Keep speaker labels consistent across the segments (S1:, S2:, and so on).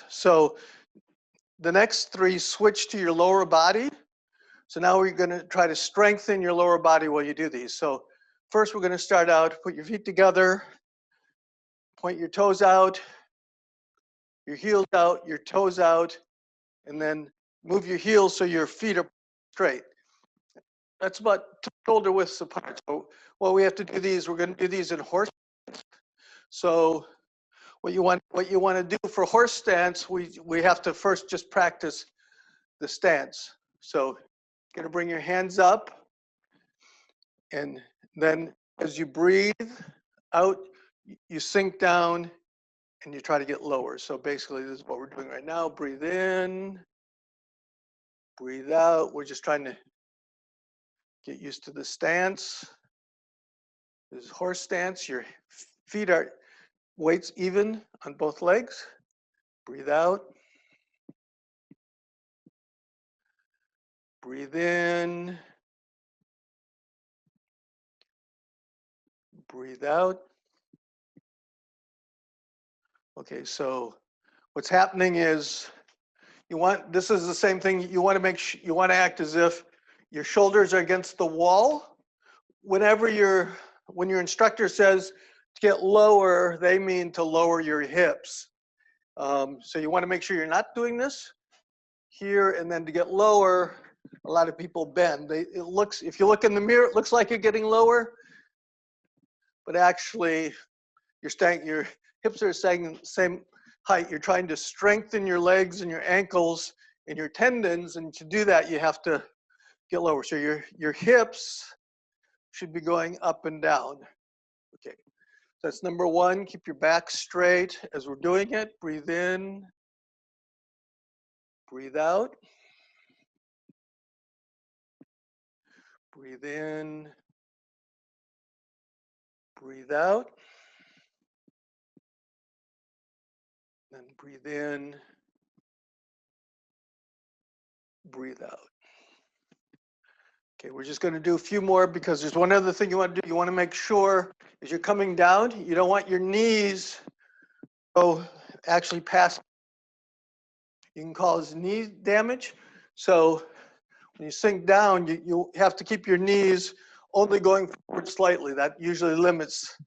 S1: So the next three switch to your lower body. So now we're going to try to strengthen your lower body while you do these. So first we're going to start out, put your feet together, point your toes out, your heels out, your toes out, and then move your heels so your feet are straight. That's about shoulder widths apart. So what we have to do these, we're going to do these in horse. So what you want to do for horse stance, we have to first just practice the stance. So you're going to bring your hands up, and then as you breathe out, you sink down and you try to get lower. So basically this is what we're doing right now. Breathe in, breathe out. We're just trying to get used to the stance. This is horse stance. Your feet are weights even on both legs. Breathe out. Breathe in. Breathe out. Okay, so what's happening is this is the same thing. You want to act as if your shoulders are against the wall. When your instructor says to get lower, they mean to lower your hips. So you want to make sure you're not doing this here, and then to get lower, a lot of people bend. If you look in the mirror, it looks like you're getting lower, but actually your hips are staying the same height. You're trying to strengthen your legs and your ankles and your tendons, and to do that, you have to get lower. So your hips should be going up and down. Okay, so that's number one. Keep your back straight as we're doing it. Breathe in, breathe out. Breathe in, breathe out. Then breathe in, breathe out. Okay, we're just going to do a few more because there's one other thing you want to do. You want to make sure as you're coming down, you don't want your knees to actually pass. You can cause knee damage. So when you sink down, you have to keep your knees only going forward slightly. That usually limits,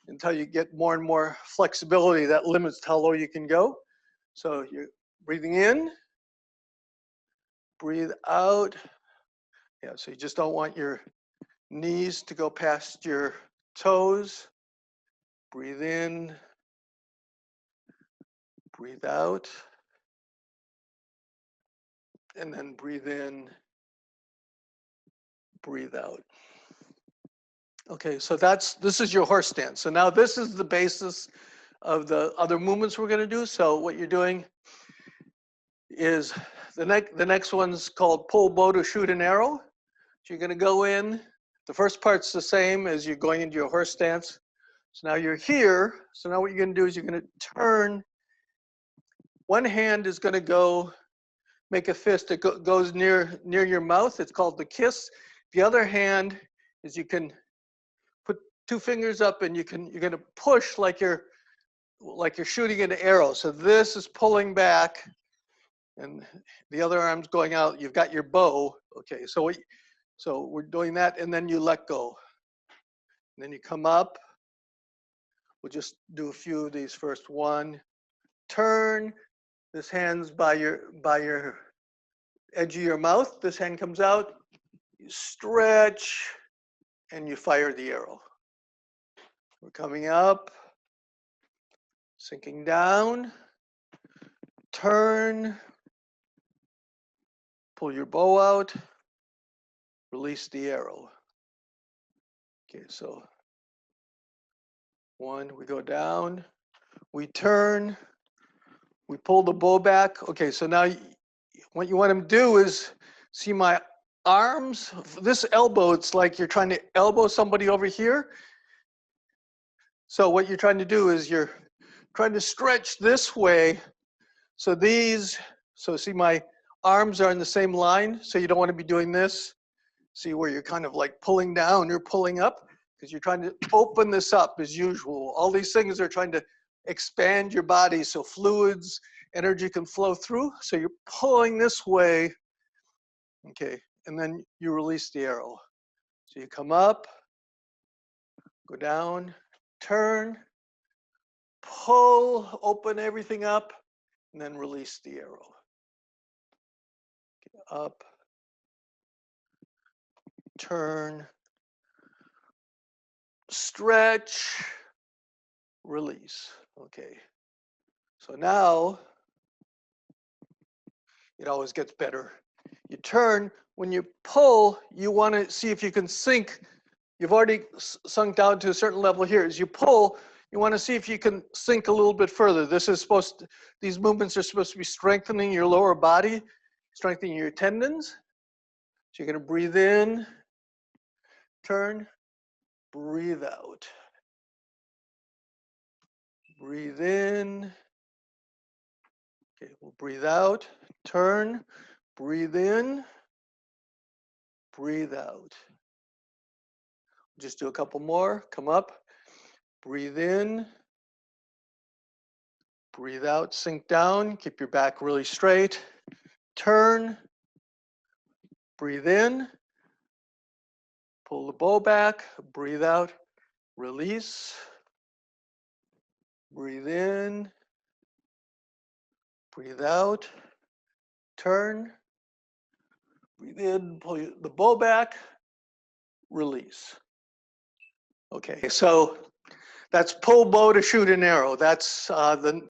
S1: until you get more and more flexibility, that limits how low you can go. So you're breathing in, breathe out. Yeah, so you just don't want your knees to go past your toes. Breathe in, breathe out, and then breathe in, breathe out. Okay, so this is your horse stance. So now this is the basis of the other movements we're going to do. So what you're doing is the next one's called pull, bow to shoot an arrow. So you're going to go in. The first part's the same as you're going into your horse stance. So now you're here. So now what you're going to do is you're going to turn. One hand is going to go make a fist that goes near your mouth. It's called the kiss. The other hand is you can put two fingers up and you're going to push like you're shooting an arrow. So this is pulling back and the other arm's going out. You've got your bow. Okay, so we're doing that, and then you let go. And then you come up. We'll just do a few of these first. One, turn. This hand's by your edge of your mouth. This hand comes out. You stretch, and you fire the arrow. We're coming up, sinking down, turn, pull your bow out, release the arrow. Okay, so one, we go down, we turn, we pull the bow back. Okay, so now what you want to do is see my arms. This elbow, it's like you're trying to elbow somebody over here. So what you're trying to do is you're trying to stretch this way. So see my arms are in the same line. So you don't want to be doing this. See where you're kind of like pulling down, you're pulling up, because you're trying to open this up as usual. All these things are trying to expand your body so fluids energy can flow through. So you're pulling this way, okay, and then you release the arrow. So you come up, go down, turn, pull, open everything up, and then release the arrow. Up, turn, stretch, release. Okay. So now it always gets better. You turn, when you pull, you want to see if you can sink. You've already sunk down to a certain level here. As you pull, you want to see if you can sink a little bit further. These movements are supposed to be strengthening your lower body, strengthening your tendons. So you're going to breathe in, turn, breathe out. Breathe in. Okay, we'll breathe out, turn, breathe in, breathe out. Just do a couple more. Come up, breathe in, breathe out, sink down, keep your back really straight. Turn, breathe in, pull the bow back, breathe out, release. Breathe in, breathe out, turn, breathe in, pull the bow back, release. Okay, so that's pull bow to shoot an arrow. That's the